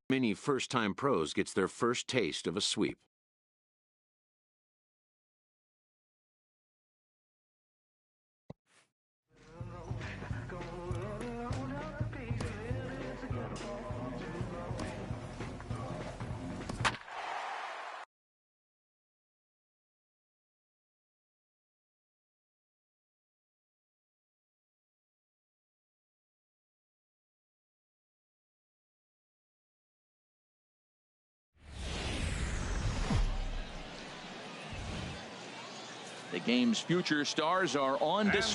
Many first-time pros gets their first taste of a sweep. The game's future stars are on display.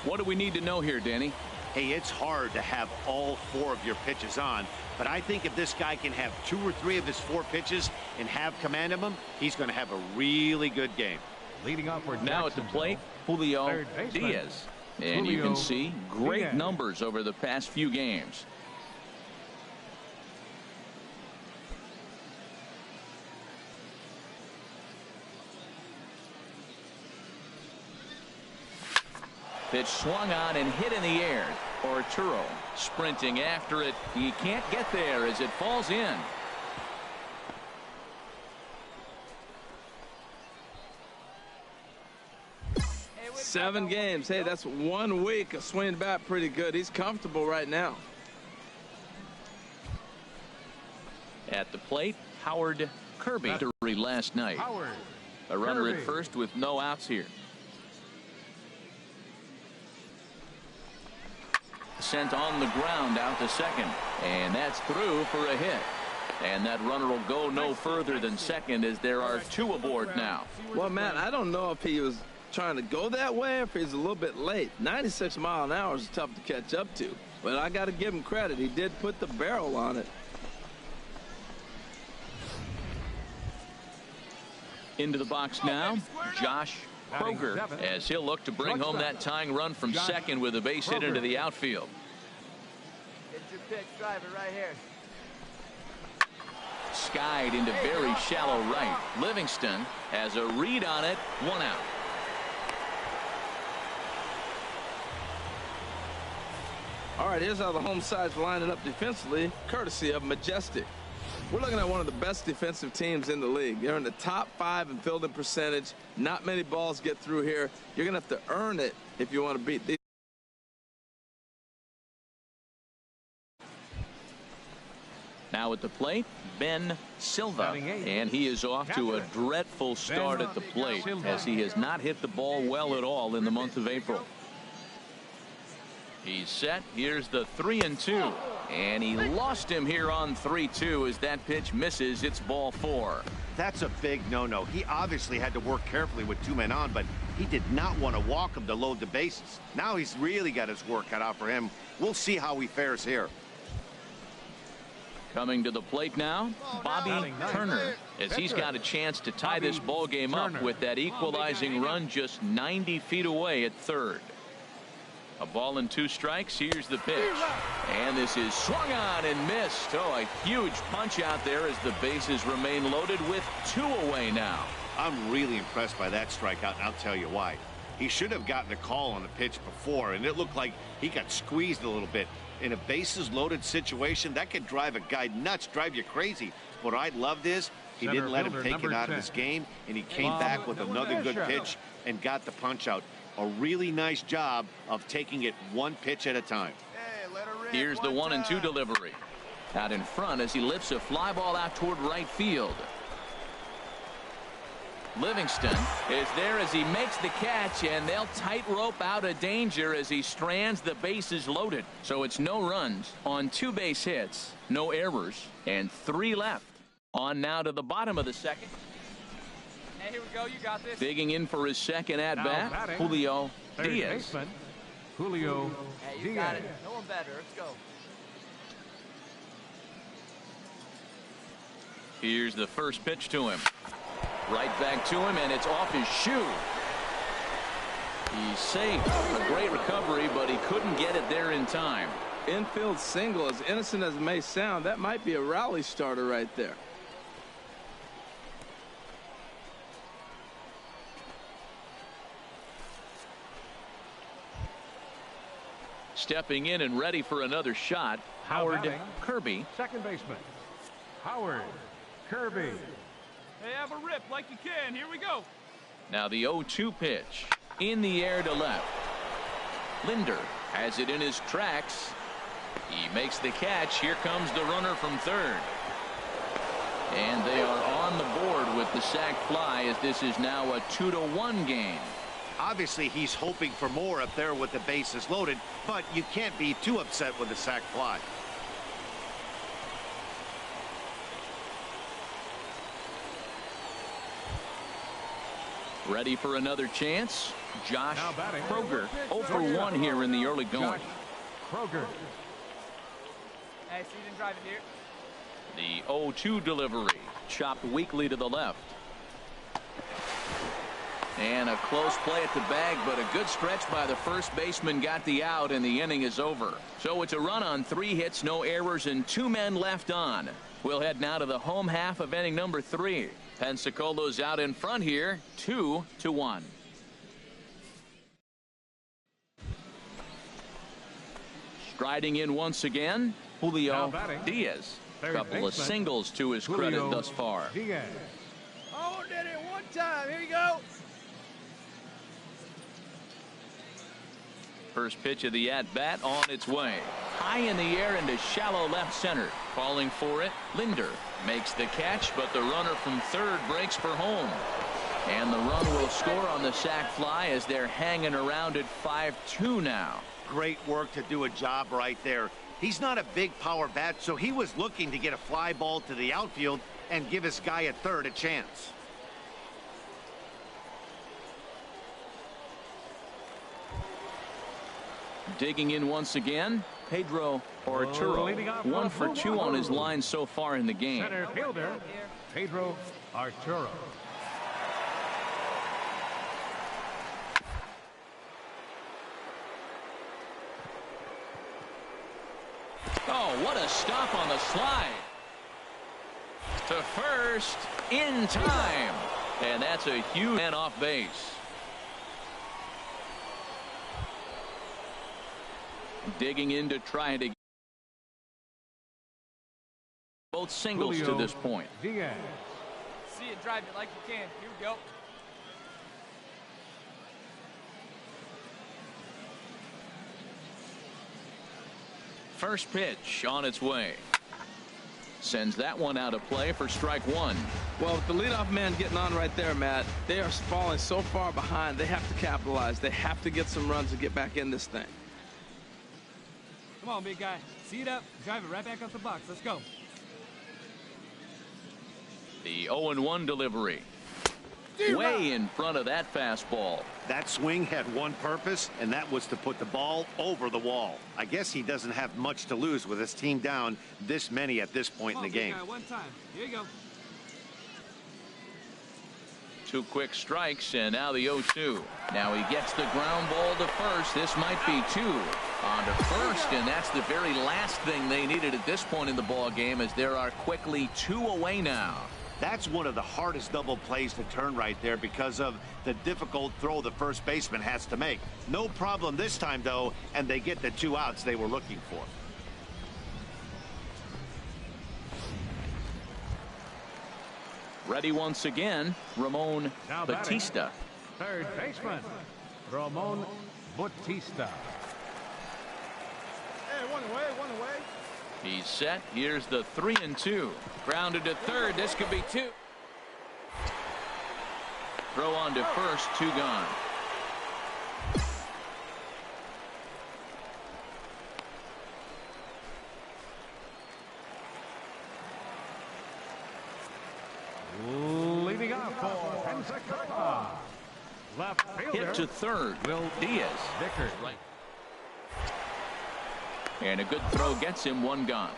What do we need to know here, Danny? Hey, it's hard to have all 4 of your pitches on, but I think if this guy can have 2 or 3 of his 4 pitches and have command of them, he's going to have a really good game. Leading off for now at the plate, Julio Diaz. And you can see great numbers over the past few games. Pitch swung on and hit in the air. Arturo sprinting after it. He can't get there as it falls in. Seven games. Hey, that's 1 week of swinging bat pretty good. He's comfortable right now. At the plate, Howard Kirby last night. A runner at first with no outs here. Sent on the ground out to second, and that's through for a hit. And that runner will go no further than second as there are 2 aboard now. Well, Matt, I don't know if he was trying to go that way or if he's a little bit late. 96 miles an hour is tough to catch up to, but I got to give him credit. He did put the barrel on it. Into the box now, Josh Kroger, as he'll look to bring home that tying run from second with a base hit into the outfield. It's your pitch, drive it right here. Skied into very shallow right. Livingston has a read on it, 1 out. All right, here's how the home side's lining up defensively, courtesy of Majestic. We're looking at one of the best defensive teams in the league. They're in the top 5 in fielding percentage. Not many balls get through here. You're going to have to earn it if you want to beat these. Now at the plate, Ben Silva, and he is off to a dreadful start at the plate as he has not hit the ball well at all in the month of April. He's set. Here's the 3-2. And he lost him here on 3-2 as that pitch misses. It's ball 4. That's a big no-no. He obviously had to work carefully with 2 men on, but he did not want to walk him to load the bases. Now he's really got his work cut out for him. We'll see how he fares here. Coming to the plate now, Bobby Turner, as he's got a chance to tie this ball game up with that equalizing run just 90 feet away at third. A ball and 2 strikes. Here's the pitch. And this is swung on and missed. Oh, a huge punch out there as the bases remain loaded with 2 away now. I'm really impressed by that strikeout, and I'll tell you why. He should have gotten a call on the pitch before, and it looked like he got squeezed a little bit. In a bases loaded situation, that could drive a guy nuts, drive you crazy. What I loved is he didn't let him take it out of his game, and he came back with another good pitch and got the punch out. A really nice job of taking it 1 pitch at a time. Here's the 1-2 delivery. Out in front as he lifts a fly ball out toward right field. Livingston is there as he makes the catch, and they'll tightrope out of danger as he strands the bases loaded. So it's no runs on 2 base hits, no errors, and 3 left. On now to the bottom of the second. Hey, here we go. You got this. Digging in for his second at-bat, Julio Diaz. Julio Hey, you got it. No one better. Let's go. Here's the first pitch to him. Right back to him, and it's off his shoe. He's safe. A great recovery, but he couldn't get it there in time. Infield single, as innocent as it may sound, that might be a rally starter right there. Stepping in and ready for another shot, Howard Kirby. Second baseman, Howard Kirby. Hey, have a rip like you can. Here we go. Now the 0-2 pitch. In the air to left. Linder has it in his tracks. He makes the catch. Here comes the runner from third. And they are on the board with the sac fly, as this is now a 2-1 game. Obviously, he's hoping for more up there with the bases loaded, but you can't be too upset with the sac fly. Ready for another chance. Josh Kroger, 0 for 1 here in the early going. Kroger. Hey, so you didn't drive it here? The 0-2 delivery, chopped weakly to the left. And a close play at the bag, but a good stretch by the first baseman got the out, and the inning is over. So it's a run on 3 hits, no errors, and 2 men left on. We'll head now to the home half of inning number 3. Pensacolo's out in front here, 2-1. Striding in once again, Julio Diaz. Couple of singles to his credit thus far. Diaz. Oh, did it one time. Here you go. First pitch of the at-bat on its way. High in the air into shallow left center. Calling for it, Linder makes the catch, but the runner from third breaks for home. And the run will score on the sac fly as they're hanging around at 5-2 now. Great work to do a job right there. He's not a big power bat, so he was looking to get a fly ball to the outfield and give his guy at third a chance. Digging in once again, Pedro Arturo. 1 for 2 on his line so far in the game. Center fielder, Pedro Arturo. Oh, what a stop on the slide. To first in time. And that's a huge man off base. Digging in to try to both singles Julio to this point. Diaz. See it, drive it like you can. Here we go. First pitch on its way. Sends that one out of play for strike 1. Well, with the leadoff man getting on right there, Matt, they are falling so far behind. They have to capitalize. They have to get some runs to get back in this thing. Come on, big guy. See it up. Drive it right back up the box. Let's go. The 0-1 delivery. Way in front of that fastball. That swing had one purpose, and that was to put the ball over the wall. I guess he doesn't have much to lose with his team down this many at this point in the game. One time. Here you go. 2 quick strikes, and now the 0-2. Now he gets the ground ball to first. This might be 2. On to first, and that's the very last thing they needed at this point in the ball game, as there are quickly 2 away now. That's one of the hardest double plays to turn right there because of the difficult throw the first baseman has to make. No problem this time, though, and they get the 2 outs they were looking for. Ready once again, Ramon Batista. Third baseman, Ramon Batista. Hey, one away, one away. He's set. Here's the 3-2. Grounded to third. This could be 2. Throw on to first. 2 gone. Leading off for Pensacola. Left fielder. Hit to third. Will Diaz. Vickers. Right. And a good throw gets him 1 gone.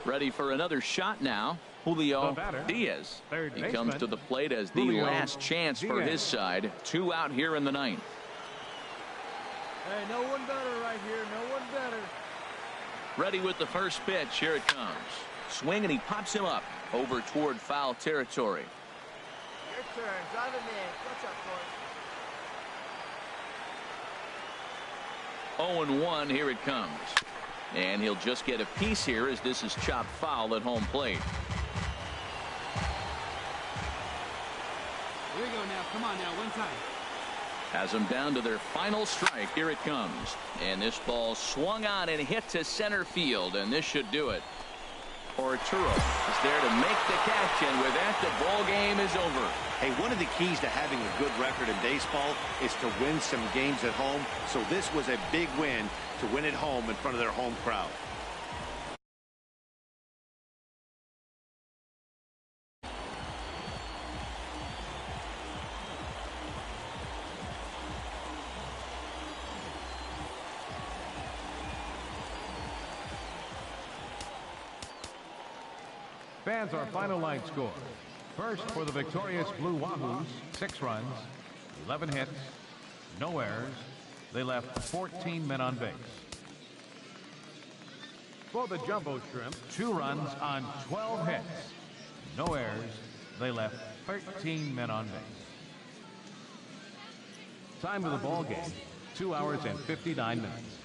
Ready for another shot now. Julio Diaz. He comes to the plate as the last chance for his side. 2 out here in the 9th. Hey, no one better right here. No one better. Ready with the first pitch. Here it comes. Swing, and he pops him up over toward foul territory. Your turn. Drive him in. What's up, Corey? 0-1. Here it comes. And he'll just get a piece here as this is chopped foul at home plate. Here we go now. Come on now. One time. Has them down to their final strike. Here it comes. And this ball swung on and hit to center field, and this should do it. Arturo is there to make the catch, and with that, the ball game is over. Hey, one of the keys to having a good record in baseball is to win some games at home. So this was a big win to win at home in front of their home crowd. Fans, our final line score. First for the victorious Blue Wahoos, 6 runs, 11 hits, no errors. They left 14 men on base. For the Jumbo Shrimp, 2 runs on 12 hits, no errors. They left 13 men on base. Time of the ball game, 2 hours and 59 minutes.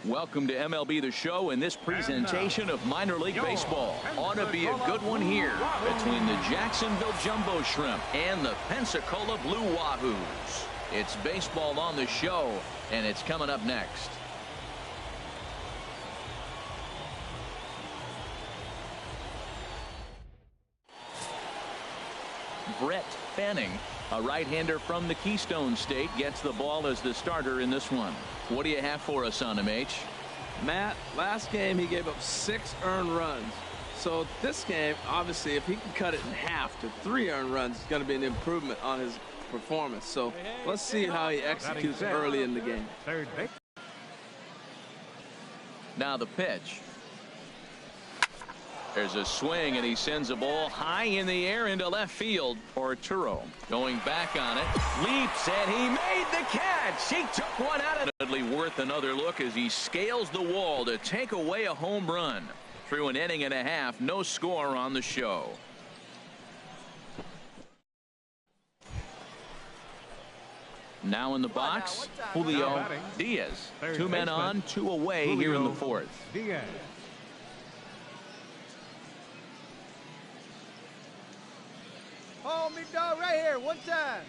Welcome to MLB The Show and this presentation of minor league baseball. Ought to be a good one here between the Jacksonville Jumbo Shrimp and the Pensacola Blue Wahoos. It's baseball on the show, and it's coming up next. Brett Fanning, a right-hander from the Keystone State, gets the ball as the starter in this one. What do you have for us on him, H? Matt, last game he gave up 6 earned runs. So this game, obviously, if he can cut it in half to 3 earned runs, it's going to be an improvement on his performance. So let's see how he executes early in the game. Now the pitch. There's a swing, and he sends a ball high in the air into left field. Arturo going back on it, leaps, and he made the catch. He took one out of it. Worth another look as he scales the wall to take away a home run. Through an inning and a half, no score on the show. Now in the box, Julio Diaz. 2 men on, 2 away here in the 4th. Diaz. Hold me, dog, right here. One time.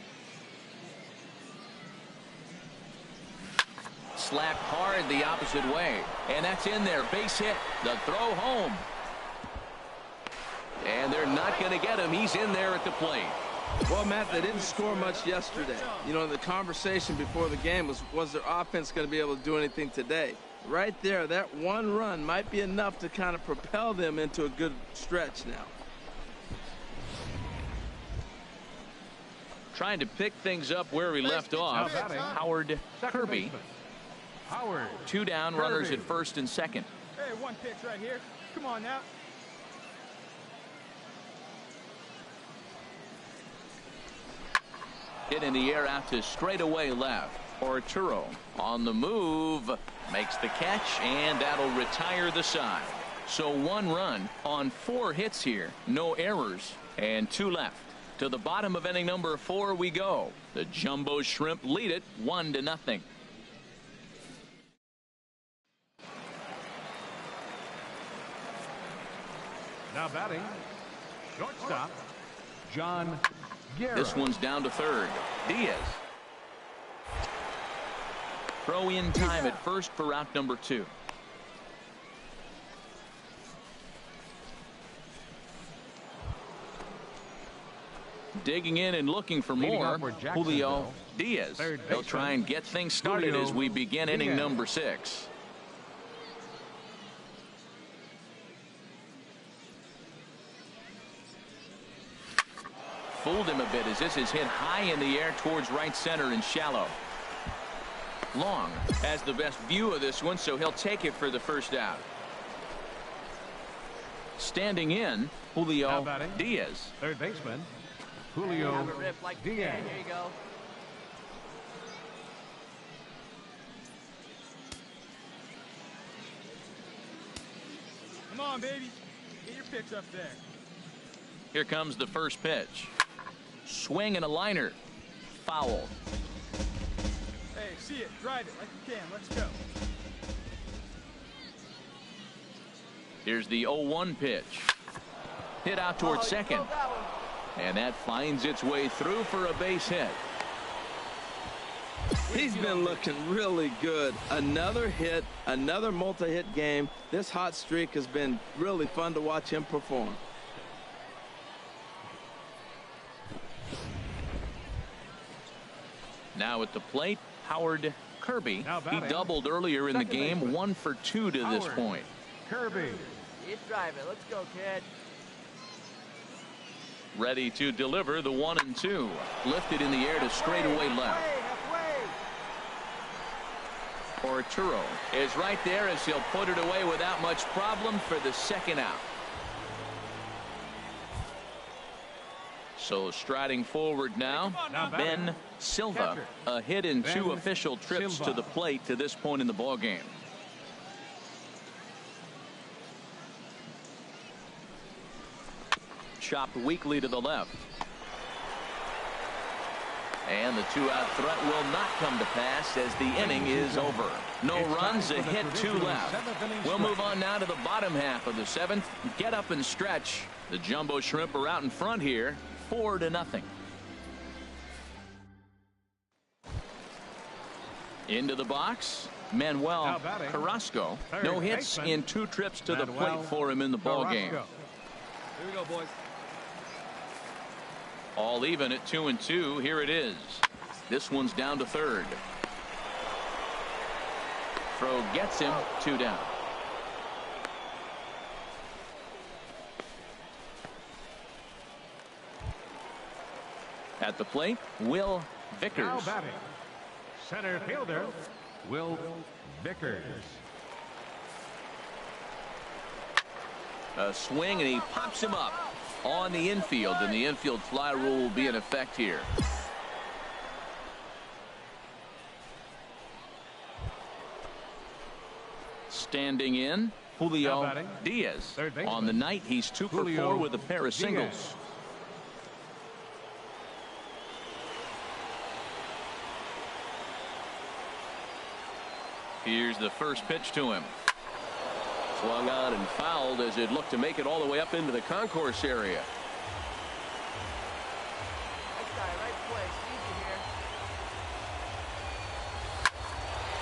Slapped hard the opposite way, and that's in there. Base hit. The throw home. And they're not going to get him. He's in there at the plate. Well, Matt, they didn't score much yesterday. You know, the conversation before the game was their offense going to be able to do anything today? Right there, that 1 run might be enough to kind of propel them into a good stretch now. Trying to pick things up where we left off. Howard Kirby. 2 down, runners at first and second. Hey, 1 pitch right here. Come on now. Hit in the air out to straightaway left. Arturo on the move, makes the catch, and that'll retire the side. So 1 run on 4 hits here, no errors, and 2 left. To the bottom of inning number 4 we go. The Jumbo Shrimp lead it 1-0. Now batting, shortstop, John Guerra. This one's down to third. Diaz. Throw in time at first for out number 2. Digging in and looking for more. Julio Diaz. They'll try and get things started as we begin inning number 6. Fooled him a bit as this is hit high in the air towards right center and shallow. Long has the best view of this one, so he'll take it for the first out. Standing in, Julio Diaz. Third baseman, Julio Diaz. Here you go. Come on, baby. Get your pitch up there. Here comes the first pitch. Swing and a liner. Foul. Hey, see it. Drive it like you can. Let's go. Here's the 0-1 pitch. Hit out towards second. And that finds its way through for a base hit. He's been looking really good. Another hit, another multi-hit game. This hot streak has been really fun to watch him perform. Now at the plate, Howard Kirby. He batting. doubled earlier in the game, baseman. 1 for 2 to this Howard point. Kirby. Get driving. Let's go, kid. Ready to deliver the 1-2. Lifted in the air to straightaway left. Arturo is right there as he'll put it away without much problem for the second out. So striding forward now, Ben Silva, a hit in 2 official trips to the plate to this point in the ball game. Chopped weakly to the left. And the 2-out threat will not come to pass as the inning is over. No runs, a hit, 2 left. We'll move on now to the bottom half of the 7th. Get up and stretch. The Jumbo Shrimp are out in front here, 4-0. Into the box, Manuel Carrasco. No hits in 2 trips to the plate for him in the ball game. Here we go, boys. All even at 2-2. Here it is. This one's down to third. Throw gets him, 2 down. At the plate, Will Vickers. Now batting, center fielder, Will Vickers. A swing, and he pops him up on the infield, and the infield fly rule will be in effect here. Standing in, Julio Diaz. On the night, he's 2 for 4 with a pair of singles. Here's the first pitch to him. Swung on and fouled as it looked to make it all the way up into the concourse area.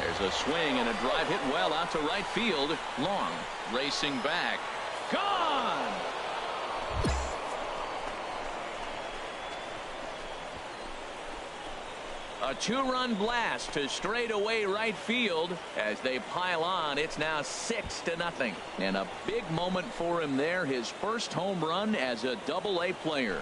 There's a swing and a drive hit well out to right field. Long racing back. Gone! A 2-run blast to straightaway right field as they pile on. It's now 6-0. And a big moment for him there. His first home run as a Double-A player.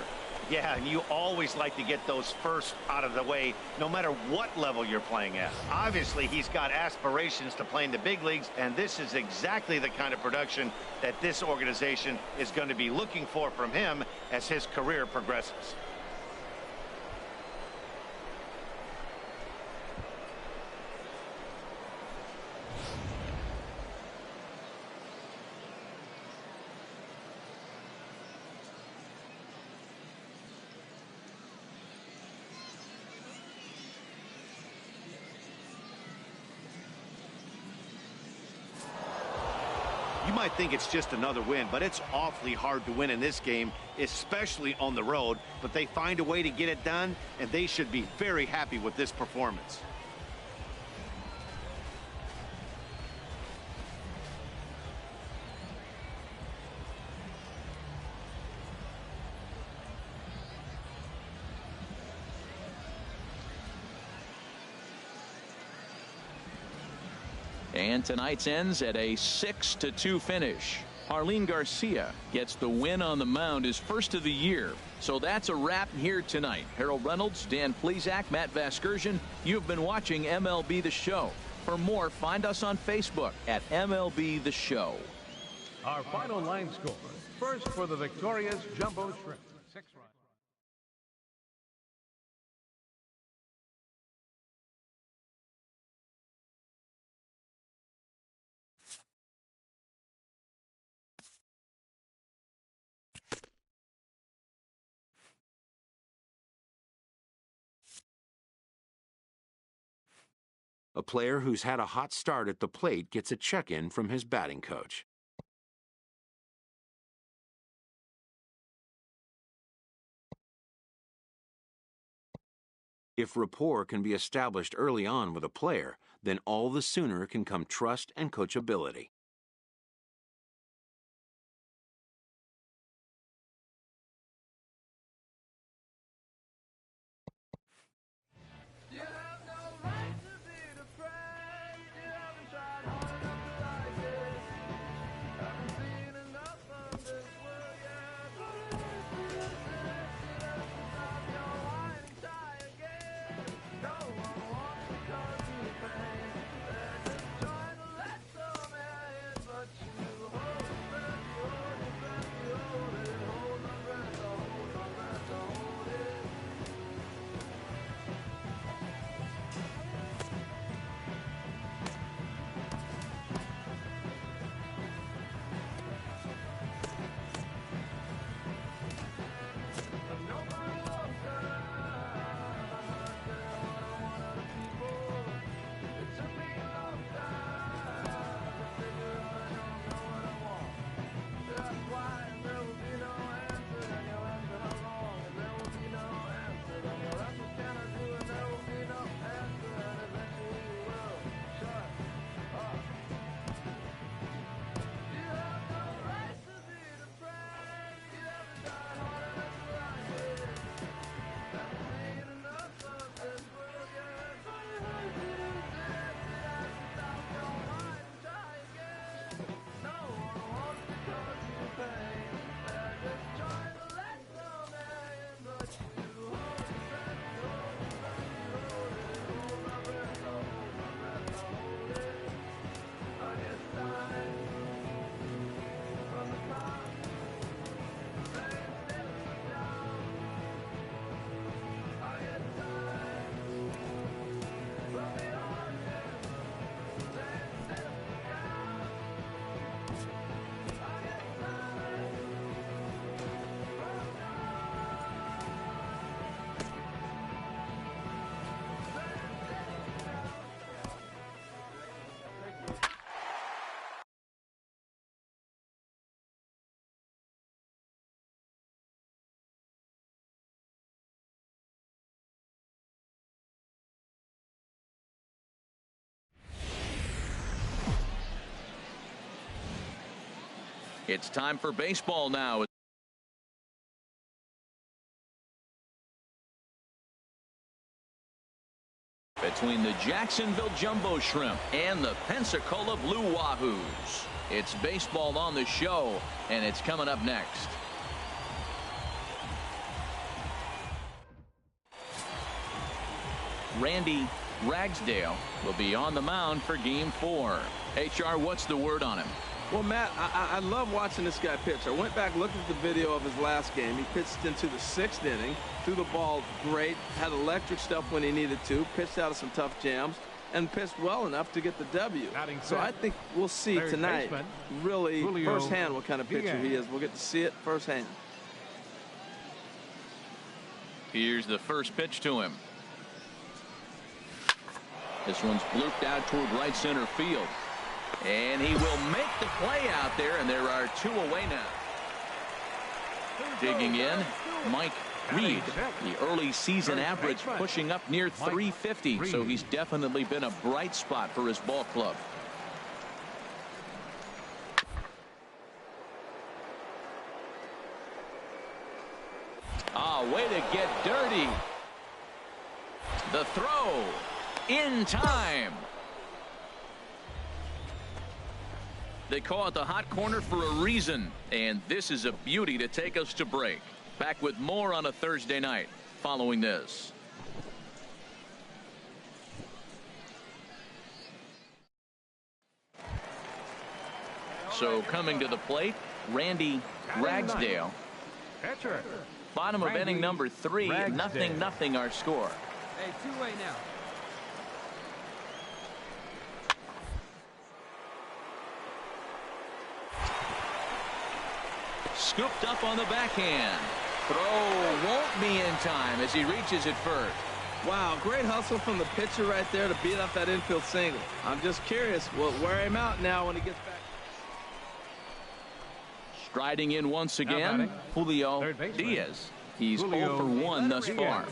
Yeah, and you always like to get those first out of the way, no matter what level you're playing at. Obviously, he's got aspirations to play in the big leagues, and this is exactly the kind of production that this organization is going to be looking for from him as his career progresses. You might think it's just another win, but it's awfully hard to win in this game, especially on the road. But they find a way to get it done, and they should be very happy with this performance. And tonight's ends at a 6-2 finish. Arlene Garcia gets the win on the mound, his first of the year. So that's a wrap here tonight. Harold Reynolds, Dan Plesac, Matt Vasgersian. You've been watching MLB The Show. For more, find us on Facebook at MLB The Show. Our final line score. First for the victorious Jumbo Shrimp. 6 runs. A player who's had a hot start at the plate gets a check-in from his batting coach. If rapport can be established early on with a player, then all the sooner can come trust and coachability. It's time for baseball now. Between the Jacksonville Jumbo Shrimp and the Pensacola Blue Wahoos. It's baseball on the show, and it's coming up next. Randy Ragsdale will be on the mound for Game 4. HR, what's the word on him? Well, Matt, I love watching this guy pitch. I went back, looked at the video of his last game. He pitched into the 6th inning, threw the ball great, had electric stuff when he needed to, pitched out of some tough jams, and pitched well enough to get the W. So I think we'll see tonight really firsthand what kind of pitcher he is. We'll get to see it firsthand. Here's the first pitch to him. This one's blooped out toward right center field. And he will make the play out there, and there are 2 away now. Digging in, Mike Reed. The early season average pushing up near 350, so he's definitely been a bright spot for his ball club. Way to get dirty. The throw in time. They call it the hot corner for a reason, and this is a beauty to take us to break. Back with more on a Thursday night following this. So coming to the plate, Randy Ragsdale. Pitcher. Bottom of inning number 3, Ragsdale. 0-0 our score. Hey, two-way now. Scooped up on the backhand. Throw won't be in time as he reaches it first. Wow, great hustle from the pitcher right there to beat up that infield single. I'm just curious, will it wear him out now when he gets back? Striding in once again, batting, Julio third baseman. Diaz. He's Julio 0 for 1 thus Diaz. far.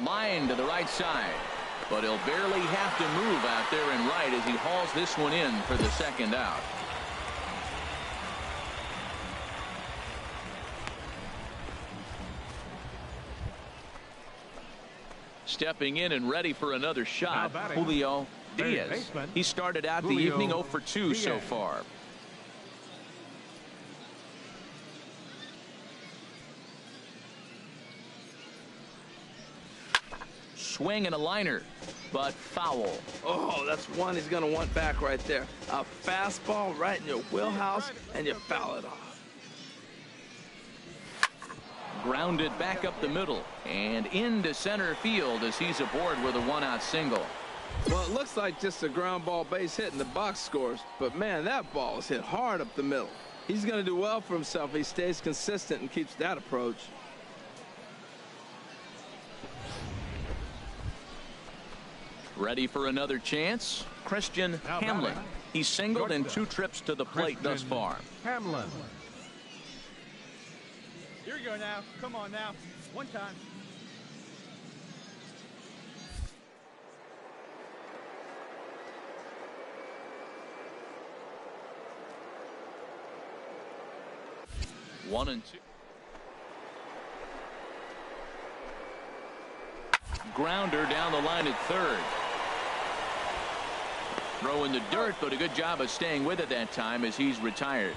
Line to the right side, but he'll barely have to move out there in right as he hauls this one in for the second out. Stepping in and ready for another shot, Now batting, Julio third Diaz. baseman, He started out the Julio evening 0 for 2 so Diaz. far. Swing and a liner, but foul. Oh, that's one he's going to want back right there. A fastball right in your wheelhouse, and you foul it off. Grounded back up the middle and into center field as he's aboard with a 1-out single. Well, it looks like just a ground ball base hit in the box scores, but man, that ball is hit hard up the middle. He's going to do well for himself if he stays consistent and keeps that approach. Ready for another chance? Christian Now Hamlin. batting, He's singled in shortstop, 2 trips to the plate thus Christian far. Hamlin. Here we go now. Come on now. One time. One and two. Grounder down the line at third. Throw in the dirt, but a good job of staying with it that time as he's retired.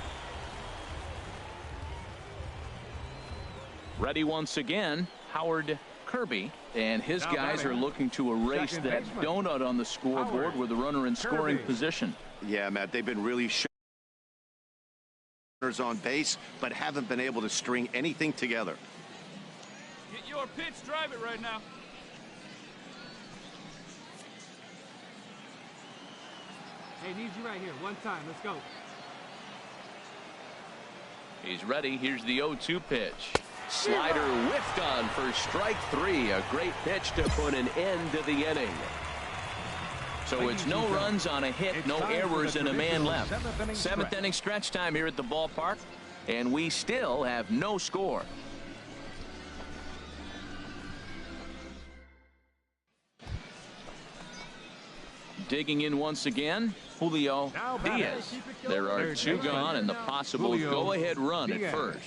Ready once again, Howard Kirby, and his Now guys batting, are looking to erase second that baseman, donut on the scoreboard Howard with a runner in scoring Kirby. position. Yeah, Matt, they've been really runners on base, but haven't been able to string anything together. Get your pitch. Drive it right now. Hey, need you right here. One time. Let's go. He's ready. Here's the 0-2 pitch. Slider whiffed on for strike 3. A great pitch to put an end to the inning. So it's no runs on a hit, no errors, and a man left. Seventh inning stretch time here at the ballpark, and we still have no score. Digging in once again, Julio Now batting. Diaz. There are Third 2 baseman, gone and the possible Julio go-ahead run at Diaz. first.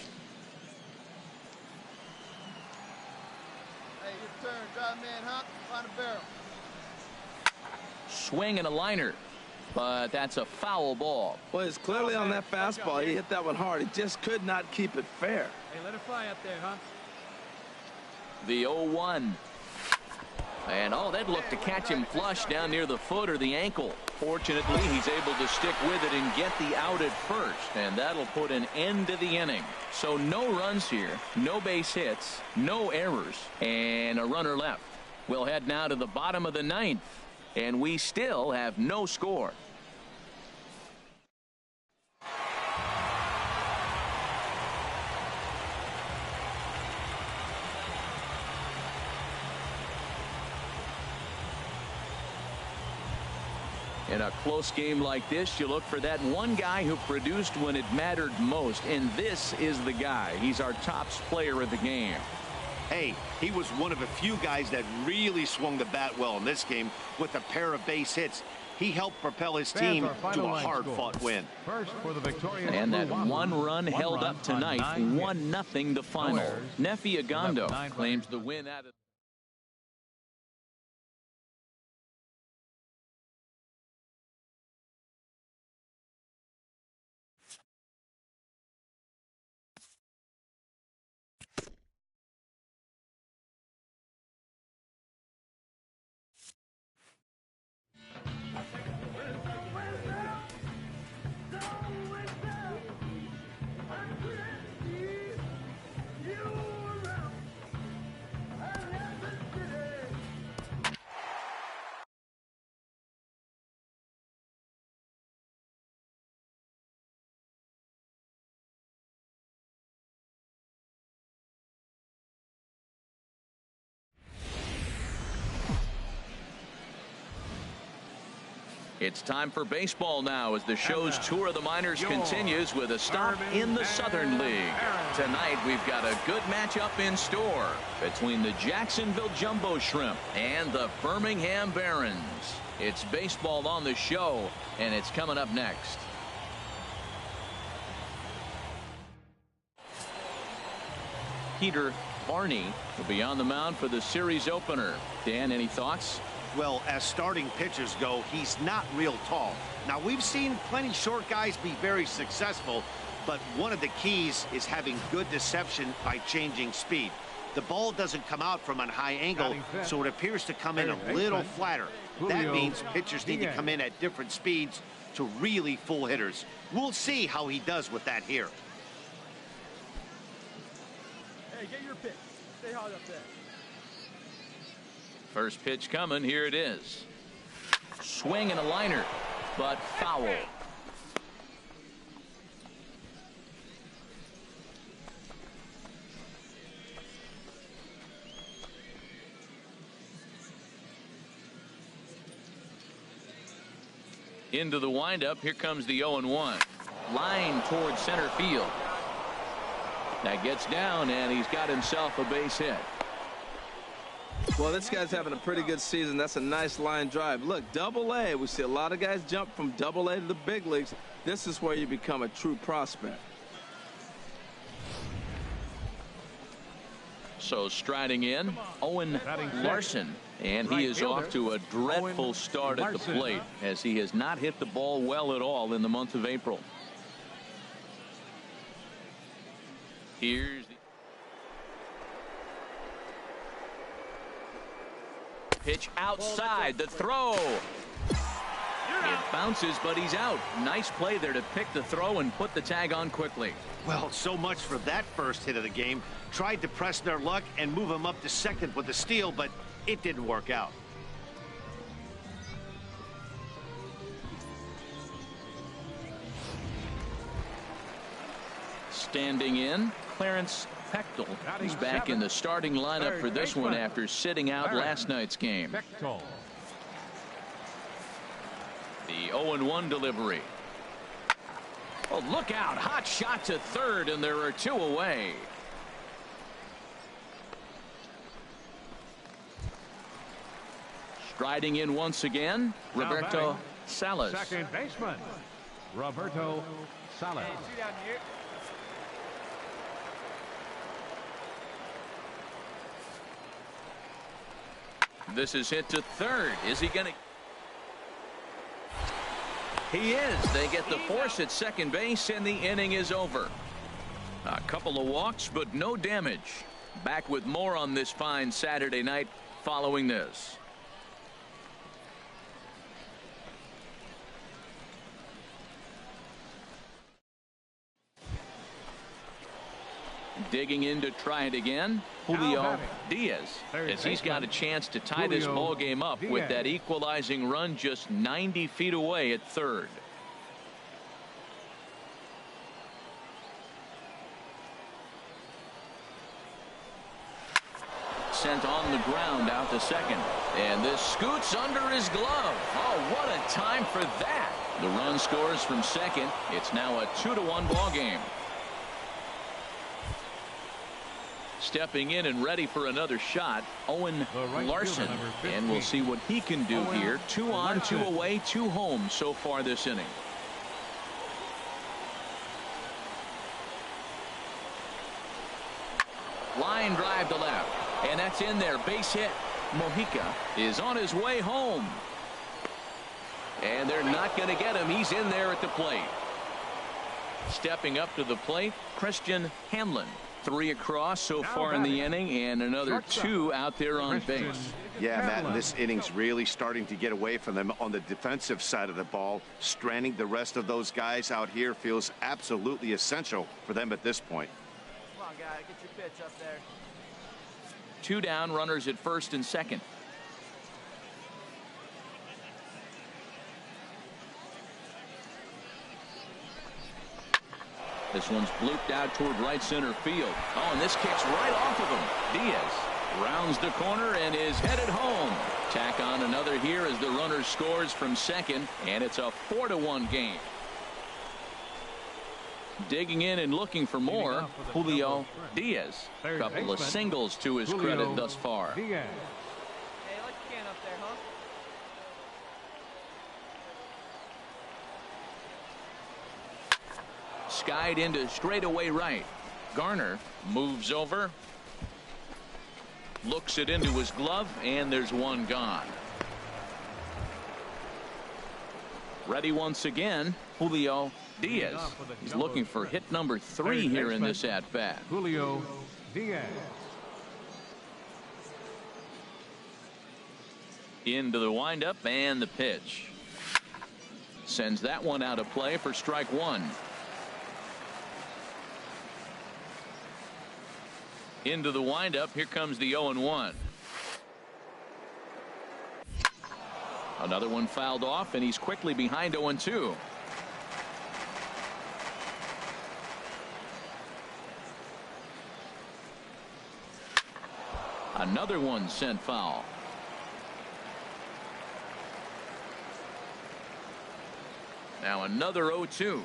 Hey, your turn. Drive man, huh? Find a barrel. Swing and a liner, but that's a foul ball. Well, it's clearly on that fastball. He hit that one hard. He just could not keep it fair. Hey, let it fly up there, huh? The 0-1. And oh, that looked to catch him flush down near the foot or the ankle. Fortunately, he's able to stick with it and get the out at first, and that'll put an end to the inning. So no runs here, no base hits, no errors, and a runner left. We'll head now to the bottom of the 9th, and we still have no score. In a close game like this, you look for that one guy who produced when it mattered most, and this is the guy. He's our top player of the game. Hey, he was one of a few guys that really swung the bat well in this game with a pair of base hits. He helped propel his team to a hard-fought win. First for the victorious And that Blue one Wahoos, run held up tonight, 1-0 the final. errors, Nefi Agondo left 9 claims the win out of It's time for baseball now as the show's tour of the minors continues with a stop in the Southern League. Tonight we've got a good matchup in store between the Jacksonville Jumbo Shrimp and the Birmingham Barons. It's baseball on the show, and it's coming up next. Peter Barney will be on the mound for the series opener. Dan, any thoughts? Well, as starting pitchers go, he's not real tall. Now, we've seen plenty short guys be very successful, but one of the keys is having good deception by changing speed. The ball doesn't come out from a high angle, so it appears to come in a little flatter. That means pitchers need to come in at different speeds to really fool hitters. We'll see how he does with that here. Hey, get your pitch. Stay hard up there. First pitch coming. Here it is. Swing and a liner, but foul. Into the windup. Here comes the 0-1. Line towards center field. That gets down, and he's got himself a base hit. Well, this guy's having a pretty good season. That's a nice line drive. Look, Double-A. We see a lot of guys jump from Double-A to the big leagues. This is where you become a true prospect. So striding in, Owen Larson, and he is off to a dreadful start at the plate as he has not hit the ball well at all in the month of April. Here's the pitch outside, the throw. It bounces, but he's out. Nice play there to pick the throw and put the tag on quickly. Well, so much for that first hit of the game. Tried to press their luck and move him up to second with the steal, but it didn't work out. Standing in, Clarence Pechtel. He's back in the starting lineup for this one after sitting out last night's game. The 0-1 delivery. Oh, look out. Hot shot to third, and there are two away. Striding in once again, Roberto Salas. Second baseman, Roberto Salas. This is hit to third. Is he going to? He is. They get the force at second base, and the inning is over. A couple of walks, but no damage. Back with more on this fine Saturday night following this. Digging in to try it again, Julio Diaz, as he's got a chance to tie this ball game up with that equalizing run just 90 feet away at third. Sent on the ground out to second, and this scoots under his glove. Oh, what a time for that. The run scores from second. It's now a 2-1 ball game. Stepping in and ready for another shot, Owen right Larson. fielder, number And we'll 15. see what he can do Owen here. 2 on, 2 Larson. away, 2 home so far this inning. Line drive to left. And that's in there. Base hit. Mojica is on his way home. And they're not going to get him. He's in there at the plate. Stepping up to the plate, Christian Hanlon. 3 across so far in the inning, and another 2 out there on base. Yeah, Matt, and this inning's really starting to get away from them on the defensive side of the ball. Stranding the rest of those guys out here feels absolutely essential for them at this point. Come on, guy, get your pitch up there. 2 down, runners at first and second. This one's blooped out toward right center field. Oh, and this kicks right off of him. Diaz rounds the corner and is headed home. Tack on another here as the runner scores from second, and it's a 4-1 game. Digging in and looking for more, Julio Diaz. A couple of singles to his credit thus far. Hey, let the can up there, huh? Skied into straightaway right. Garner moves over. Looks it into his glove, and there's one gone. Ready once again, Julio Diaz. He's looking for hit number 3 here in this at-bat. Julio Diaz. Into the windup and the pitch. Sends that one out of play for strike 1. Into the windup. Here comes the 0-1. Another one fouled off, and he's quickly behind 0-2. Another one sent foul. Now another 0-2.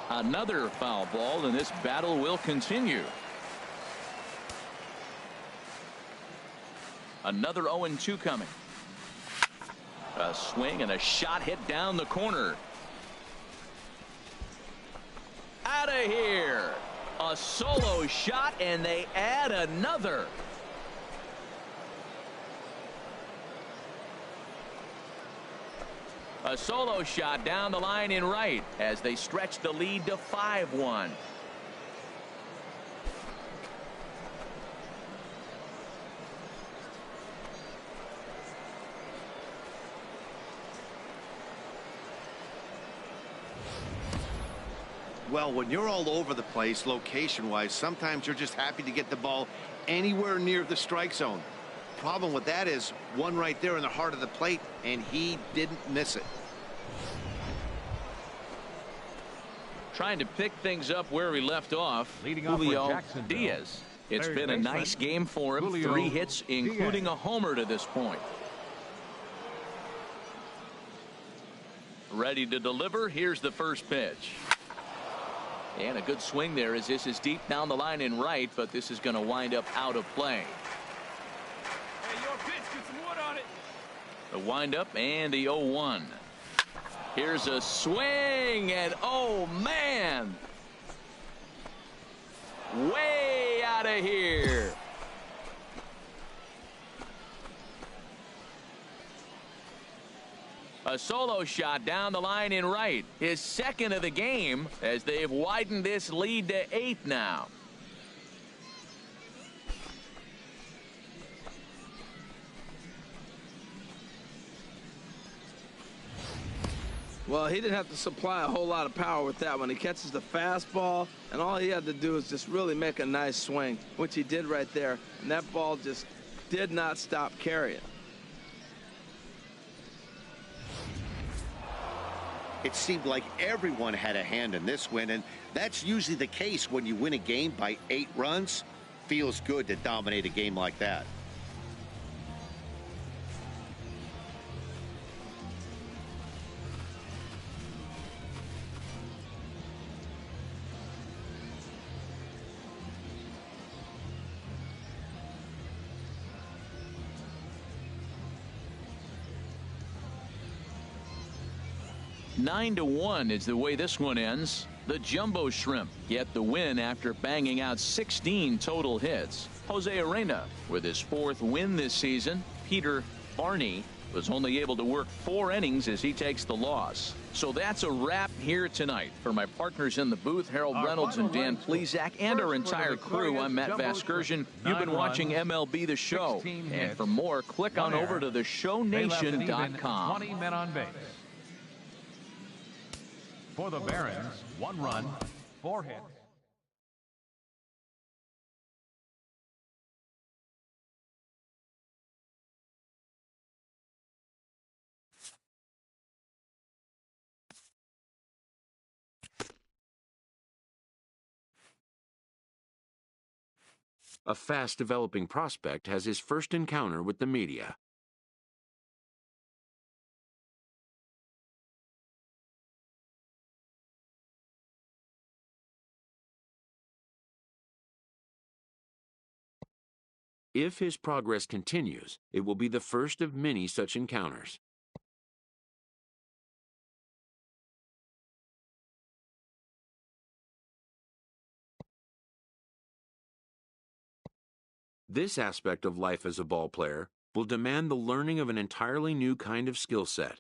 Another foul ball, and this battle will continue. Another 0-2 coming. A swing and a shot hit down the corner. Out of here. A solo shot, and they add another. A solo shot down the line in right as they stretch the lead to 5-1. Well, when you're all over the place location-wise, sometimes you're just happy to get the ball anywhere near the strike zone. Problem with that is one right there in the heart of the plate, and he didn't miss it. Trying to pick things up where we left off. Leading off Julio for Jacksonville. Diaz. It's Third been a baseman, nice game for him. Julio 3 hits, including Diaz. a homer to this point. Ready to deliver. Here's the first pitch. And a good swing there as this is deep down the line in right, but this is going to wind up out of play. Hey, your pitch, get some wood on it. The windup and the 0-1. Here's a swing, and oh man, way out of here. A solo shot down the line in right. His second of the game as they've widened this lead to 8 now. Well, he didn't have to supply a whole lot of power with that one. He catches the fastball, and all he had to do is just really make a nice swing, which he did right there. And that ball just did not stop carrying. It seemed like everyone had a hand in this win, and that's usually the case when you win a game by 8 runs. Feels good to dominate a game like that. 9-1 is the way this one ends. The Jumbo Shrimp get the win after banging out 16 total hits. Jose Arena with his 4th win this season. Peter Barney was only able to work 4 innings as he takes the loss. So that's a wrap here tonight. For my partners in the booth, Harold Reynolds and Dan Plesac, and our entire crew, I'm Matt Vasgersian. You've been watching MLB The Show. And for more, click on over to theshownation.com. 20 men on base. For the Barons, 1 run, 4 hits. A fast-developing prospect has his first encounter with the media. If his progress continues, it will be the first of many such encounters. This aspect of life as a ball player will demand the learning of an entirely new kind of skill set.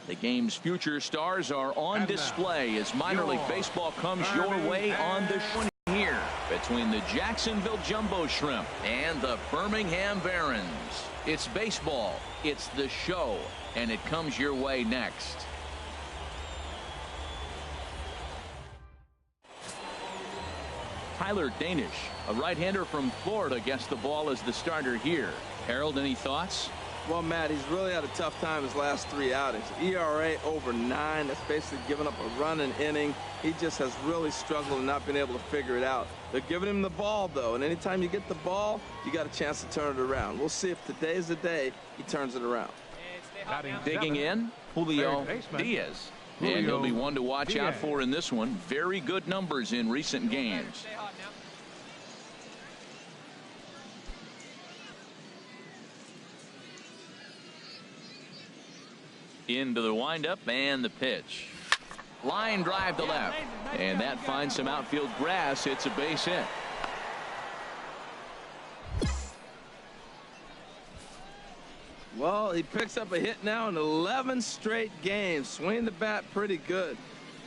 The game's future stars are on display as minor league baseball comes your way on the show here between the Jacksonville Jumbo Shrimp and the Birmingham Barons. It's baseball, it's the show, and it comes your way next. Tyler Danish, a right-hander from Florida, gets the ball as the starter here. Harold, any thoughts? Well, Matt, he's really had a tough time his last 3 outings. ERA over 9. That's basically giving up a run an inning. He just has really struggled and not been able to figure it out. They're giving him the ball, though, and anytime you get the ball, you got a chance to turn it around. We'll see if today's the day he turns it around. Digging in, Julio Diaz. And he'll be one to watch out for in this one. Very good numbers in recent games. Into the windup and the pitch. Line drive to left. And that finds some outfield grass. It's a base hit. Well, he picks up a hit now in 11 straight games. Swinging the bat pretty good.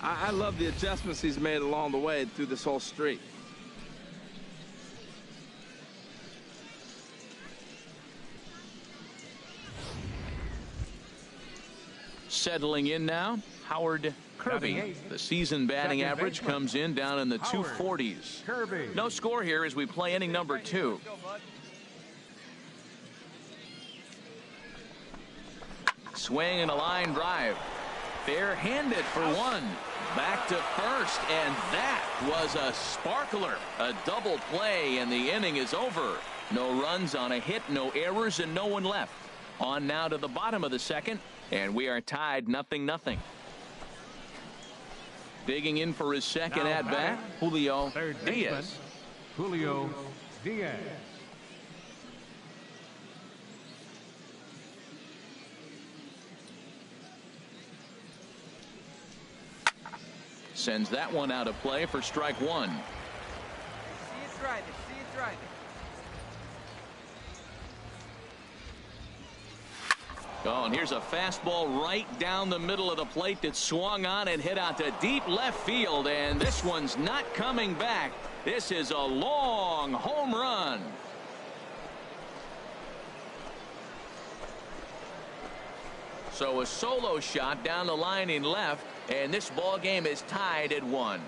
I love the adjustments he's made along the way through this whole streak. Settling in now, Howard Kirby. The season batting average comes in down in the 240s. No score here as we play inning number 2. Swing and a line drive. Bare-handed for 1. Back to first, and that was a sparkler. A double play, and the inning is over. No runs on a hit, no errors, and no one left. On now to the bottom of the second. And we are tied 0-0. Digging in for his second at-bat, Julio Diaz. Julio Diaz. Sends that one out of play for strike 1. See it driving. See it driving. Oh, and here's a fastball right down the middle of the plate that swung on and hit out to deep left field, and this one's not coming back. This is a long home run. So a solo shot down the line in left, and this ball game is tied at 1.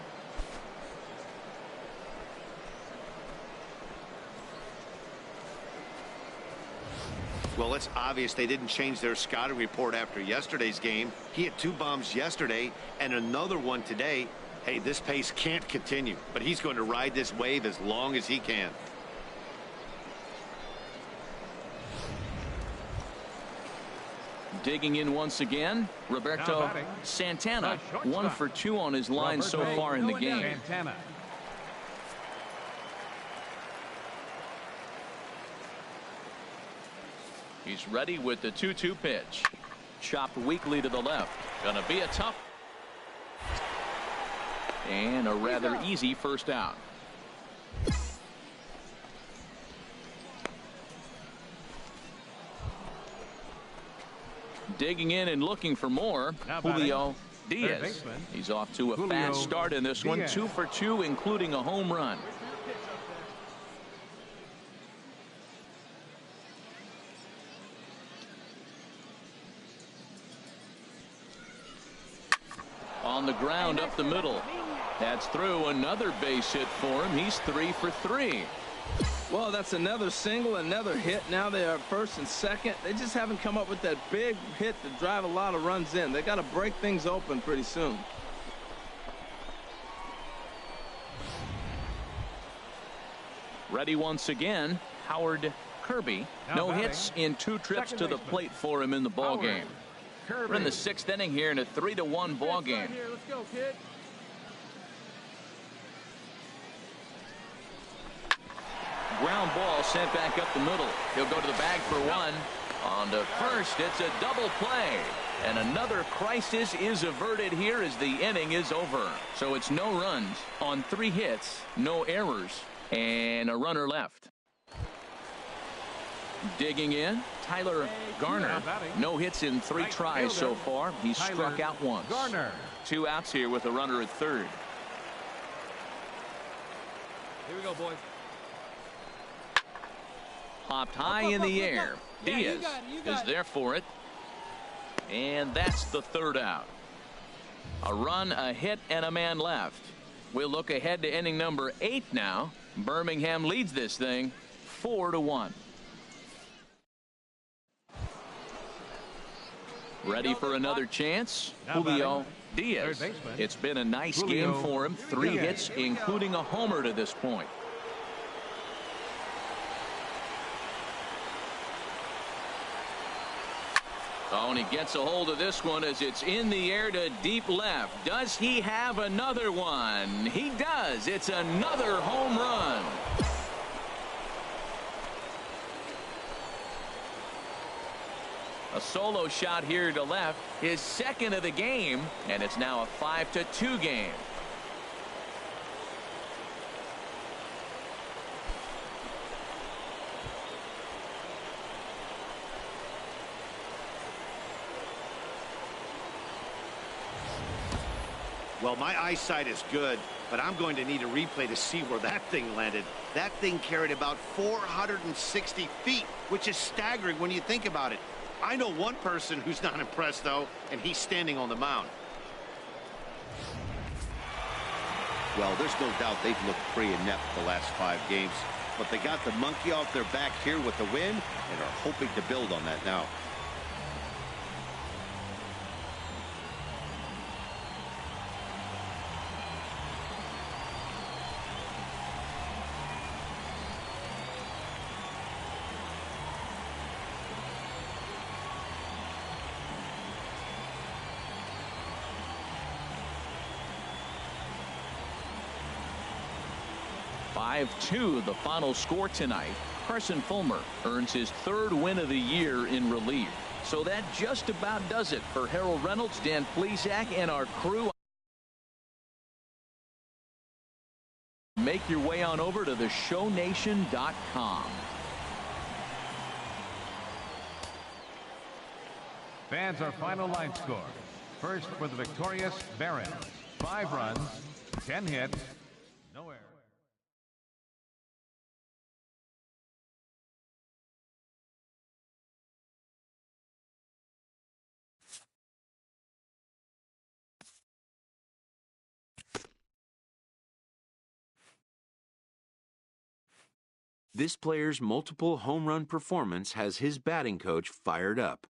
Well, it's obvious they didn't change their scouting report after yesterday's game. He had 2 bombs yesterday and another one today. Hey, this pace can't continue, but he's going to ride this wave as long as he can. Digging in once again, Roberto Santana, 1 for 2 on his line so far in the game. Santana. He's ready with the 2-2 pitch. Chopped weakly to the left. Gonna be a tough. And a rather easy first out. Digging in and looking for more, Julio Diaz. He's off to a fast start in this one. 2 for 2, including a home run. On the ground up the middle. That's through. Another base hit for him. He's 3 for 3. Well, that's another single, another hit. Now they are first and second. They just haven't come up with that big hit to drive a lot of runs in. They got to break things open pretty soon. Ready once again, Howard Kirby. No hits in 2 trips to the plate for him in the ball game. We're in the 6th inning here in a 3-1 ball game. Let's go, kid. Ground ball sent back up the middle. He'll go to the bag for 1. On to first, it's a double play. And another crisis is averted here as the inning is over. So it's no runs on 3 hits, no errors, and a runner left. Digging in, Tyler Garner. No hits in 3 tries so far. He's struck out once. 2 outs here with a runner at third. Here we go, boys. Popped high in the air. Diaz is there for it. And that's the 3rd out. A run, a hit, and a man left. We'll look ahead to inning number 8 now. Birmingham leads this thing 4-1. Ready for another chance? Julio Diaz. It's been a nice game for him. 3 hits, including a homer to this point. Oh, and he gets a hold of this one as it's in the air to deep left. Does he have another one? He does. It's another home run. A solo shot here to left, his 2nd of the game, and it's now a 5-2 game. Well, my eyesight is good, but I'm going to need a replay to see where that thing landed. That thing carried about 460 feet, which is staggering when you think about it. I know one person who's not impressed, though, and he's standing on the mound. Well, there's no doubt they've looked pretty inept the last 5 games, but they got the monkey off their back here with the win and are hoping to build on that now. The final score tonight. Carson Fulmer earns his 3rd win of the year in relief. So that just about does it for Harold Reynolds, Dan Plesac, and our crew. Make your way on over to theshownation.com. Fans, our final line score. First for the victorious Barons. 5 runs, 10 hits, no errors. This player's multiple home run performance has his batting coach fired up.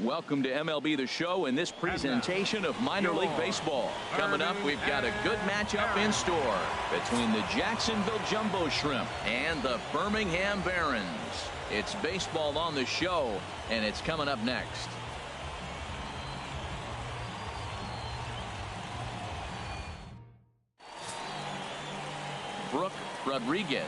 Welcome to MLB The Show and this presentation of minor league baseball. Coming up, we've got a good matchup in store between the Jacksonville Jumbo Shrimp and the Birmingham Barons. It's baseball on the show, and it's coming up next. Brooke Rodriguez,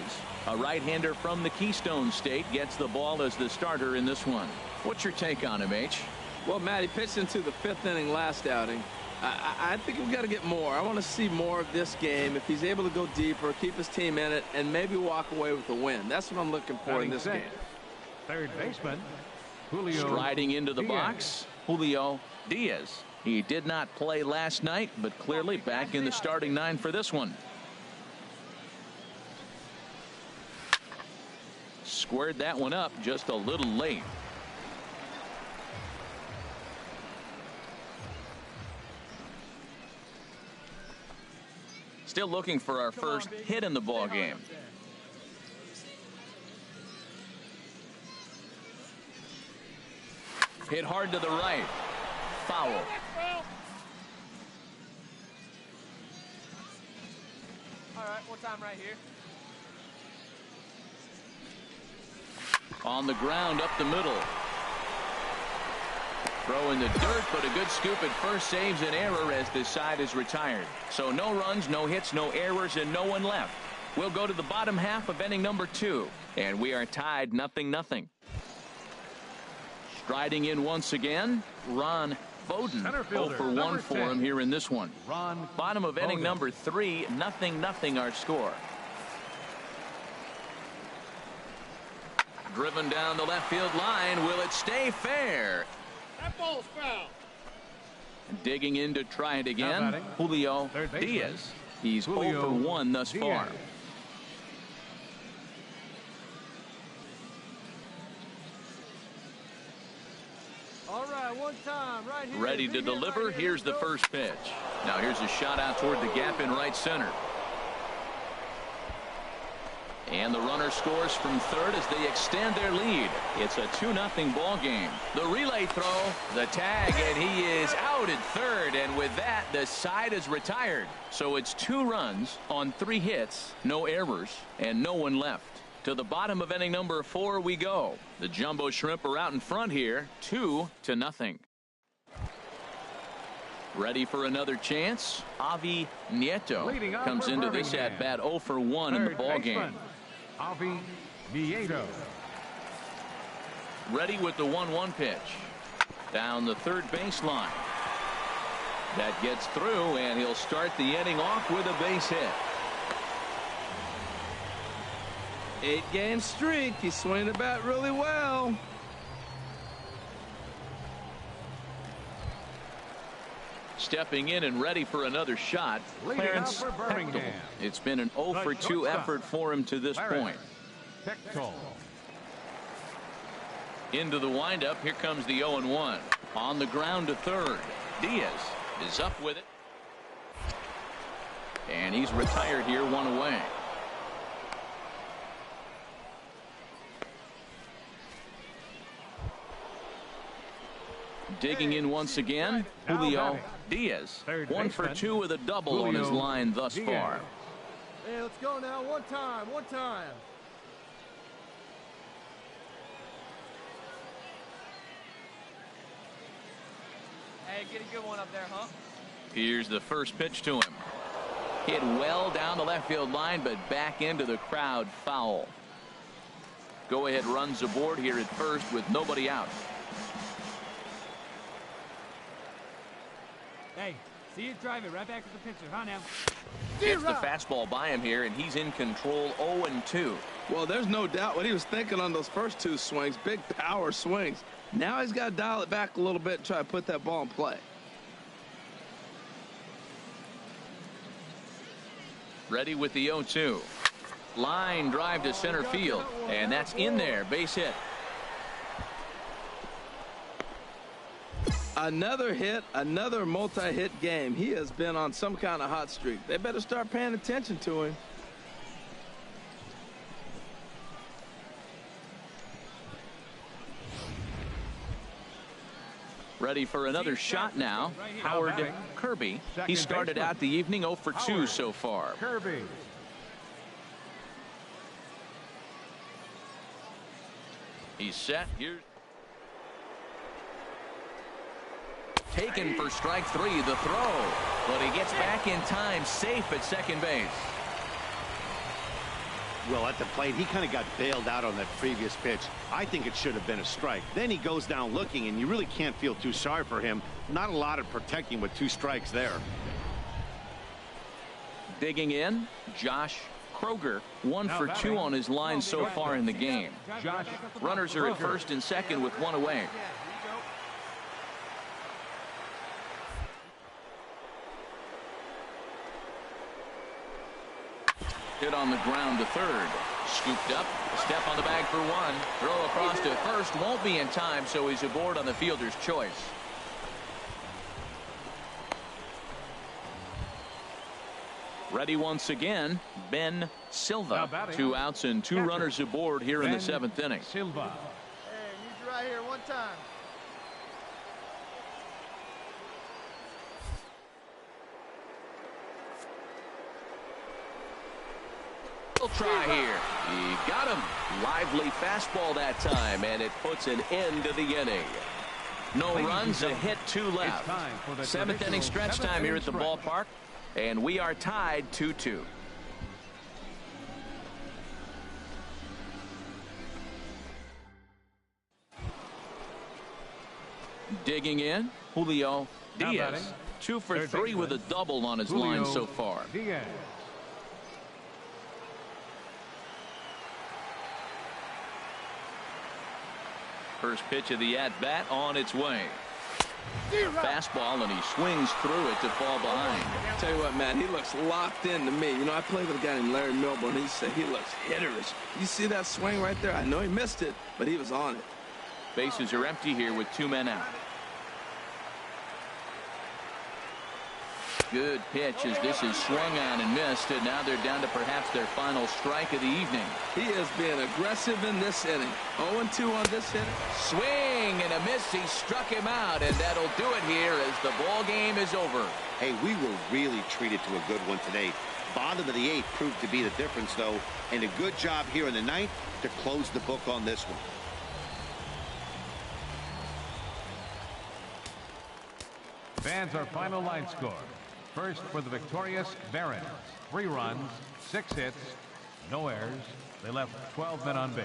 a right-hander from the Keystone State, gets the ball as the starter in this one. What's your take on him, H? Well, Matt, he pitched into the 5th inning last outing. I think we've got to get more. I want to see more of this game. If he's able to go deeper, keep his team in it, and maybe walk away with a win. That's what I'm looking for in this game. Third baseman, Julio. Striding into the box, Julio Diaz. He did not play last night, but clearly back in the starting 9 for this one. Squared that one up just a little late. Still looking for our first hit in the ball game. Hit hard to the right. Foul. All right, one time right here. On the ground up the middle. Throw in the dirt, but a good scoop at first saves an error as this side is retired. So no runs, no hits, no errors, and no one left. We'll go to the bottom half of inning number 2, and we are tied 0-0. Striding in once again, Ron Bowden. 0 for 1 for him here in this one. Bottom of inning number 3, 0-0 our score. Driven down the left field line. Will it stay fair? That ball's foul. Digging in to try it again, Julio Diaz. He's 0 for 1 thus far. All right, one time right here. Ready to deliver. Here's the first pitch. Now here's a shot out toward the gap in right center. And the runner scores from third as they extend their lead. It's a 2-0 ball game. The relay throw, the tag, and he is out at third. And with that, the side is retired. So it's 2 runs on 3 hits, no errors, and no one left. To the bottom of inning number 4 we go. The Jumbo Shrimp are out in front here, 2-0. Ready for another chance. Avi Nieto comes into this at bat 0 for 1 in the ball game. Avi Nieto. Ready with the 1-1 pitch. Down the third baseline. That gets through, and he'll start the inning off with a base hit. 8-game streak. He's swinging the bat really well. stepping in and ready for another shot. Clarence Pechtel. It's been an 0 for 2 effort for him to this point. Into the windup. Here comes the 0-1. On the ground to third. Diaz is up with it. And he's retired here, 1 away. Digging in once again, Julio Diaz. 1 for 2 with a double on his line thus far. Hey, let's go now. One time. One time. Hey, get a good one up there, huh? Here's the first pitch to him. Hit well down the left field line, but back into the crowd, foul. Go ahead runs aboard here at first with nobody out. Hey, see you drive it right back to the pitcher, huh now? Gets the fastball by him here, and he's in control. 0-2. Well, there's no doubt what he was thinking on those first 2 swings. Big power swings. Now he's got to dial it back a little bit and try to put that ball in play. Ready with the 0-2. Line drive to center field, and that's in there. Base hit. Another hit, another multi-hit game. He has been on some kind of hot streak. They better start paying attention to him. Ready for another shot now. Howard Kirby. He started out the evening 0 for 2 so far. Kirby. He's set. Here's taken for strike 3, the throw, but he gets back in time, safe at second base. Well, at the plate, he kind of got bailed out on that previous pitch. I think it should have been a strike. Then he goes down looking, and you really can't feel too sorry for him. Not a lot of protecting with 2 strikes there. Digging in, Josh Kroger. 1 for 2 on his line so far in the game. Runners are at first and second with 1 away. Hit on the ground to third. Scooped up. Step on the bag for 1. Throw across to first. Won't be in time, so he's aboard on the fielder's choice. Ready once again, Ben Silva. 2 outs and 2 runners aboard here in the 7th inning. Silva. Hey, need you right here. One time. He'll try here. He got him. Lively fastball that time, and it puts an end to the inning. No runs, a hit, 2 left. 7th inning stretch time here at the ballpark, and we are tied 2-2. Digging in, Julio Diaz. 2 for 3 with a double on his line so far. Diaz. First pitch of the at-bat on its way. Fastball, and he swings through it to fall behind. Tell you what, man, he looks locked in to me. You know, I played with a guy named Larry Milburn. He said he looks hitterish. You see that swing right there? I know he missed it, but he was on it. Bases are empty here with 2 men out. Good pitch as this is swung on and missed, and now they're down to perhaps their final strike of the evening. He is being aggressive in this inning. 0-2 on this inning. Swing and a miss. He struck him out, and that'll do it here as the ball game is over. Hey, we were really treated to a good one today. Bottom of the 8th proved to be the difference, though, and a good job here in the 9th to close the book on this one. Fans, our final line score. First for the victorious Barons. 3 runs, 6 hits, no errors. They left 12 men on base.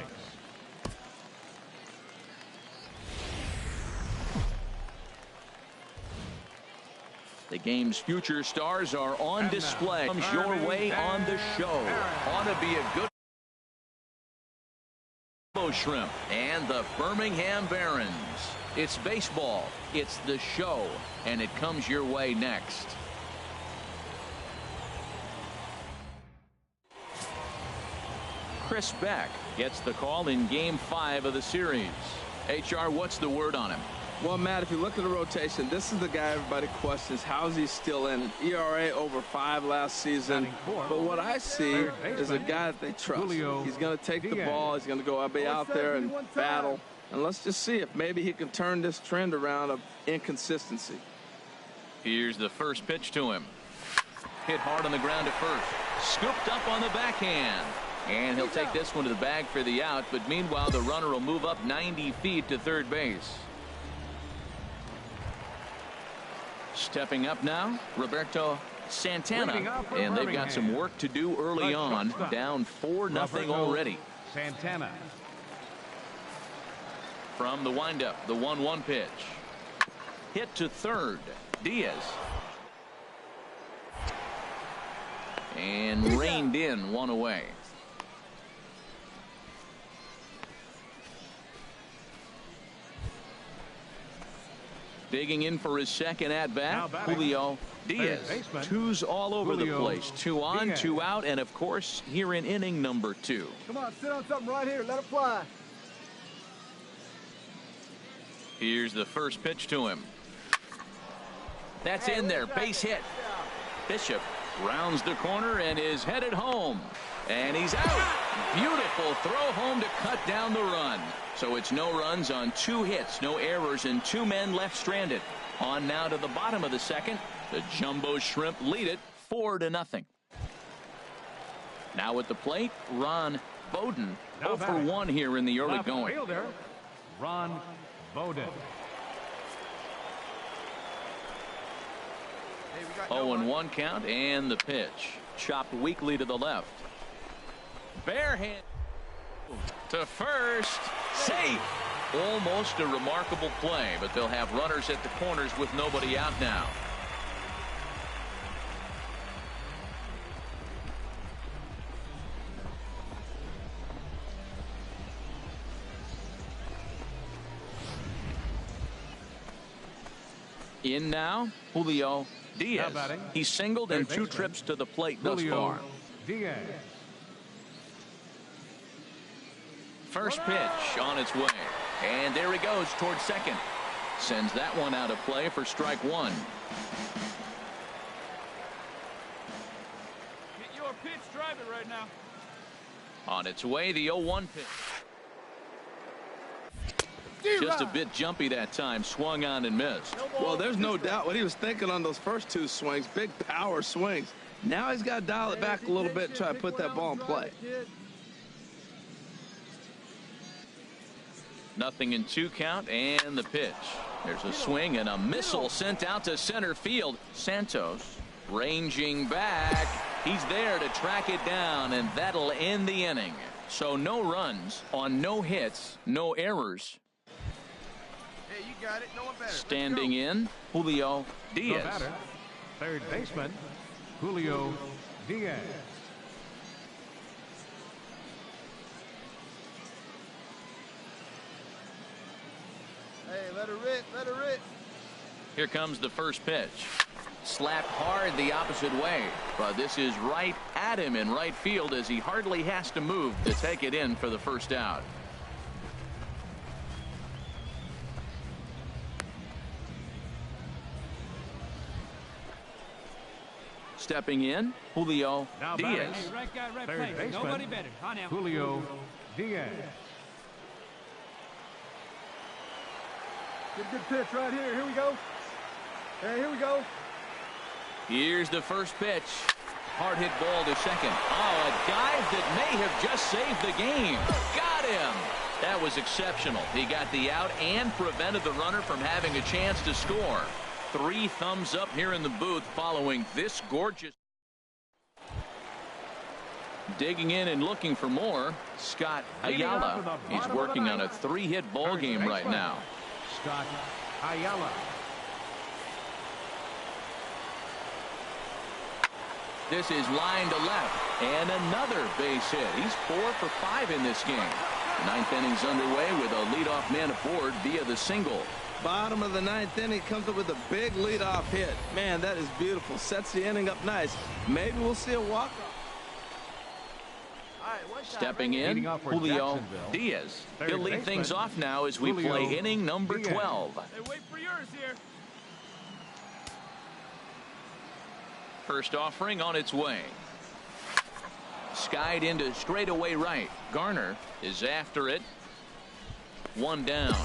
The game's future stars are on display. Comes your way on the show. Ought to be a good shrimp and the Birmingham Barons. It's baseball. It's the show. And it comes your way next. Chris Beck gets the call in Game 5 of the series. HR, what's the word on him? Well, Matt, if you look at the rotation, this is the guy everybody questions. How is he still in it? ERA over 5 last season. But what I see is a guy that they trust. He's going to take the ball. He's going to go be out there and battle. And let's just see if maybe he can turn this trend around of inconsistency. Here's the first pitch to him. Hit hard on the ground at first. Scooped up on the backhand. And he'll take this one to the bag for the out. But meanwhile, the runner will move up 90 feet to third base. Stepping up now, Roberto Santana. And they've got some work to do early on. Down 4-0 already. Santana. From the windup, the 1-1 pitch. Hit to third. Diaz. And reined in, one away. Digging in for his second at-bat, Julio Diaz. Twos all over the place. 2 on, 2 out, and of course, here in inning number 2. Come on, sit on something right here. Let it fly. Here's the first pitch to him. That's in there. Base hit. Bishop rounds the corner and is headed home. And he's out. Beautiful throw home to cut down the run. So it's no runs on 2 hits, no errors, and 2 men left stranded. On now to the bottom of the second. The Jumbo Shrimp lead it 4-0. Now at the plate, Ron Bowden. 0 for 1 here in the early going. Ron Bowden. 0-1 count, and the pitch. Chopped weakly to the left. Bare hand to first. Safe. Almost a remarkable play, but they'll have runners at the corners with nobody out now. In now, Julio Diaz. He's singled in 2 trips to the plate thus far. Diaz. First pitch on its way. And there he goes towards second. Sends that one out of play for strike 1. Get your pitch, drive it right now. On its way, the 0-1 pitch. Just a bit jumpy that time. Swung on and missed. Well, there's no doubt what he was thinking on those first 2 swings. Big power swings. Now he's got to dial it back a little bit and try to put that ball in play. Nothing in 2 count, and the pitch. There's a swing and a missile sent out to center field. Santos ranging back. He's there to track it down, and that'll end the inning. So no runs on no hits, no errors. Hey, you got it. No one better. Standing in, Julio Diaz. Third baseman, Julio Diaz. Hey, let her rip, let her rip. Here comes the first pitch. Slapped hard the opposite way, but this is right at him in right field as he hardly has to move to take it in for the first out. Stepping in, Julio Diaz. Right guy, right Third place. baseman, Nobody better. On now. Julio Diaz. Good pitch right here. Here we go. Hey, here we go. Here's the first pitch. Hard hit ball to second. Oh, a dive that may have just saved the game. Got him. That was exceptional. He got the out and prevented the runner from having a chance to score. 3 thumbs up here in the booth following this gorgeous. Digging in and looking for more, Scott Ayala. He's working on a 3-hit ball game right now. Scott Ayala. This is line to left, and another base hit. He's 4 for 5 in this game. The 9th inning's underway with a leadoff man aboard via the single. Bottom of the ninth inning, comes up with a big leadoff hit. Man, that is beautiful. Sets the inning up nice. Maybe we'll see a walk-off. Stepping in, Julio Diaz. He'll lead things off now as we play inning number 12. Hey, wait for yours here. First offering on its way. Skied into straightaway right. Garner is after it. One down.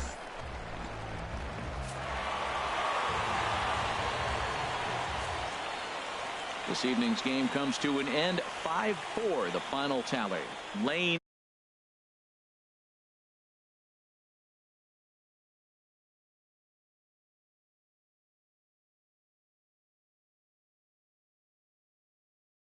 This evening's game comes to an end. 5-4 the final tally. Lane